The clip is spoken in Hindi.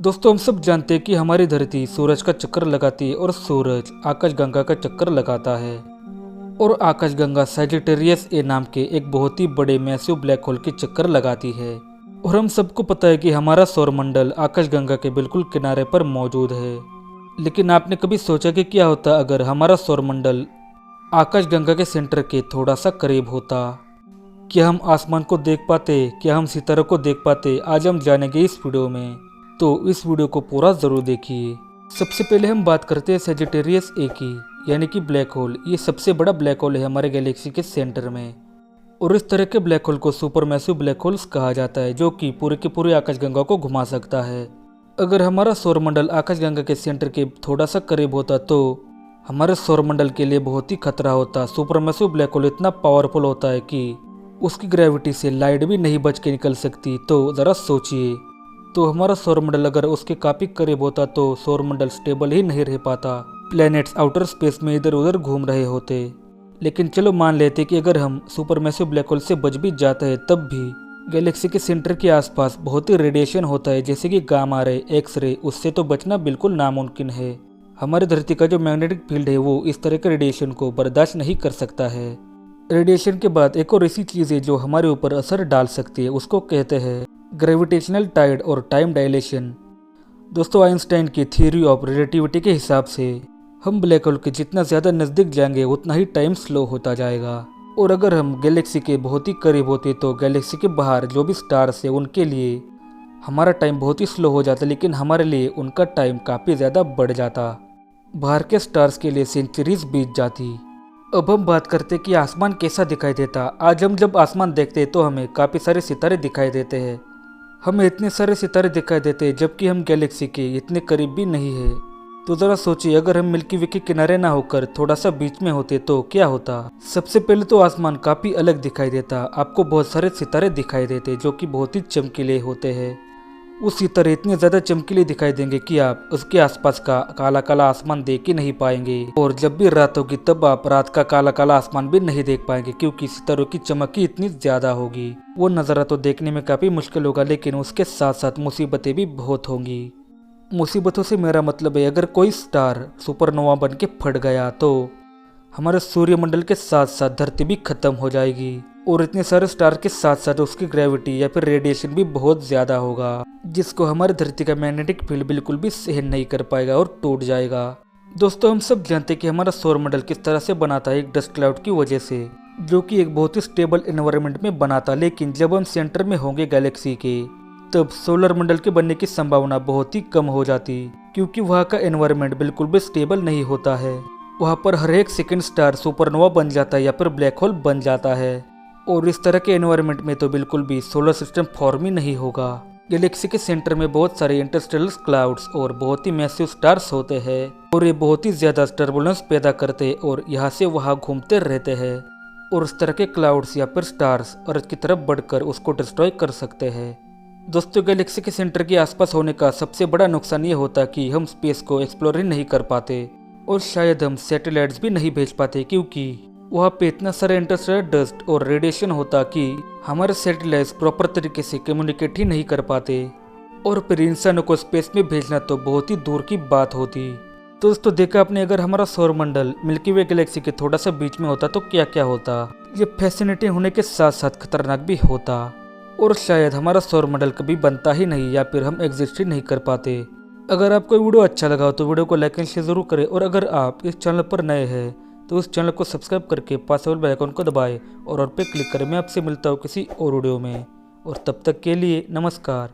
दोस्तों हम सब जानते हैं कि हमारी धरती सूरज का चक्कर लगाती है और सूरज आकाशगंगा का चक्कर लगाता है। और आकाशगंगा सैजिटेरियस ए नाम के एक बहुत ही बड़े मैसिव ब्लैक होल के चक्कर लगाती है। और हम सबको पता है कि हमारा सौरमंडल आकाशगंगा के बिल्कुल किनारे पर मौजूद है। लेकिन आपने कभी सोचा कि क्या होता अगर हमारा सौरमंडल आकाशगंगा के सेंटर के थोड़ा सा करीब होता? क्या हम आसमान को देख पाते? क्या हम सितारों को देख पाते? आज हम जानेंगे इस वीडियो में, तो इस वीडियो को पूरा ज़रूर देखिए। सबसे पहले हम बात करते हैं सैजिटेरियस ए की, यानी कि ब्लैक होल। ये सबसे बड़ा ब्लैक होल है हमारे गैलेक्सी के सेंटर में। और इस तरह के ब्लैक होल को सुपरमैसिव ब्लैक होल्स कहा जाता है, जो कि पूरे के पूरे आकाशगंगा को घुमा सकता है। अगर हमारा सौरमंडल आकाशगंगा के सेंटर के थोड़ा सा करीब होता तो हमारे सौरमंडल के लिए बहुत ही खतरा होता। सुपरमैसिव ब्लैक होल इतना पावरफुल होता है कि उसकी ग्रेविटी से लाइट भी नहीं बच के निकल सकती। तो ज़रा सोचिए, तो हमारा सौरमंडल अगर उसके काफी करीब होता तो सौरमंडल स्टेबल ही नहीं रह पाता। प्लैनेट्स आउटर स्पेस में इधर उधर घूम रहे होते। लेकिन चलो मान लेते कि अगर हम सुपरमैसिव ब्लैक होल से बच भी जाते हैं, तब भी गैलेक्सी के सेंटर के आसपास बहुत ही रेडिएशन होता है, जैसे कि गामा रे, एक्स रे। उससे तो बचना बिल्कुल नामुमकिन है। हमारी धरती का जो मैग्नेटिक फील्ड है वो इस तरह के रेडिएशन को बर्दाश्त नहीं कर सकता है। रेडिएशन के बाद एक और ऐसी चीज़ है जो हमारे ऊपर असर डाल सकती है, उसको कहते हैं ग्रेविटेशनल टाइड और टाइम डायलेशन। दोस्तों आइंस्टाइन की थ्योरी ऑफ रिलेटिविटी के हिसाब से हम ब्लैक होल के जितना ज़्यादा नज़दीक जाएंगे उतना ही टाइम स्लो होता जाएगा। और अगर हम गैलेक्सी के बहुत ही करीब होते तो गैलेक्सी के बाहर जो भी स्टार्स है उनके लिए हमारा टाइम बहुत ही स्लो हो जाता, लेकिन हमारे लिए उनका टाइम काफ़ी ज़्यादा बढ़ जाता। बाहर के स्टार्स के लिए सेंचुरीज बीत जाती। अब हम बात करते कि आसमान कैसा दिखाई देता। आज हम जब आसमान देखते हैं तो हमें काफ़ी सारे सितारे दिखाई देते हैं। हमें इतने सारे सितारे दिखाई देते हैं जबकि हम गैलेक्सी के इतने करीब भी नहीं है। तो ज़रा सोचिए, अगर हम मिल्की वे के किनारे ना होकर थोड़ा सा बीच में होते तो क्या होता। सबसे पहले तो आसमान काफ़ी अलग दिखाई देता। आपको बहुत सारे सितारे दिखाई देते जो कि बहुत ही चमकीले होते हैं। वो सितारे इतने ज़्यादा चमकीले दिखाई देंगे कि आप उसके आसपास का काला काला आसमान देख ही नहीं पाएंगे। और जब भी रात होगी तब आप रात का काला काला आसमान भी नहीं देख पाएंगे, क्योंकि सितारों की चमक ही इतनी ज़्यादा होगी। वो नज़ारा तो देखने में काफ़ी मुश्किल होगा, लेकिन उसके साथ साथ मुसीबतें भी बहुत होंगी। मुसीबतों से मेरा मतलब है, अगर कोई स्टार सुपरनोवा बन के फट गया तो हमारे सूर्यमंडल के साथ साथ धरती भी खत्म हो जाएगी। और इतने सारे स्टार के साथ साथ उसकी ग्रेविटी या फिर रेडिएशन भी बहुत ज़्यादा होगा, जिसको हमारी धरती का मैग्नेटिक फील्ड बिल्कुल भी सहन नहीं कर पाएगा और टूट जाएगा। दोस्तों हम सब जानते हैं कि हमारा सौरमंडल किस तरह से बना था, एक डस्ट क्लाउड की वजह से, जो कि एक बहुत ही स्टेबल एनवायरनमेंट में बना था। लेकिन जब हम सेंटर में होंगे गैलेक्सी के, तब सोलर मंडल के बनने की संभावना बहुत ही कम हो जाती, क्योंकि वहाँ का एनवायरनमेंट बिल्कुल भी स्टेबल नहीं होता है। वहाँ पर हर एक सेकंड स्टार सुपरनोवा बन जाता है या फिर ब्लैक होल बन जाता है। और इस तरह के एनवायरनमेंट में तो बिल्कुल भी सोलर सिस्टम फॉर्म ही नहीं होगा। गैलेक्सी के सेंटर में बहुत सारे इंटरस्टेलर क्लाउड्स और बहुत ही मैसिव स्टार्स होते हैं, और ये बहुत ही ज़्यादा टर्बुलेंस पैदा करते हैं और यहाँ से वहाँ घूमते रहते हैं। और इस तरह के क्लाउड्स या फिर स्टार्स अर्थ की तरफ बढ़कर उसको डिस्ट्रॉय कर सकते हैं। दोस्तों गैलेक्सी के सेंटर के आसपास होने का सबसे बड़ा नुकसान ये होता कि हम स्पेस को एक्सप्लोर ही नहीं कर पाते, और शायद हम सैटेलाइट्स भी नहीं भेज पाते, क्योंकि वहाँ पे इतना सारा इंटरस्टेलर डस्ट और रेडिएशन होता कि हमारे सैटेलाइट्स प्रॉपर तरीके से कम्युनिकेट ही नहीं कर पाते। और फिर इंसानों को स्पेस में भेजना तो बहुत ही दूर की बात होती। तो दोस्तों देखा आपने, अगर हमारा सौरमंडल मिल्की वे गैलेक्सी के थोड़ा सा बीच में होता तो क्या क्या होता। ये फैसिनेटिंग होने के साथ साथ खतरनाक भी होता, और शायद हमारा सौरमंडल कभी बनता ही नहीं या फिर हम एग्जिस्ट ही नहीं कर पाते। अगर आपको वीडियो अच्छा लगा हो तो वीडियो को लाइक एंड शेयर जरूर करें, और अगर आप इस चैनल पर नए हैं तो इस चैनल को सब्सक्राइब करके पास वाले बेल आइकन को दबाएं और पे क्लिक करें। मैं आपसे मिलता हूँ किसी और वीडियो में, और तब तक के लिए नमस्कार।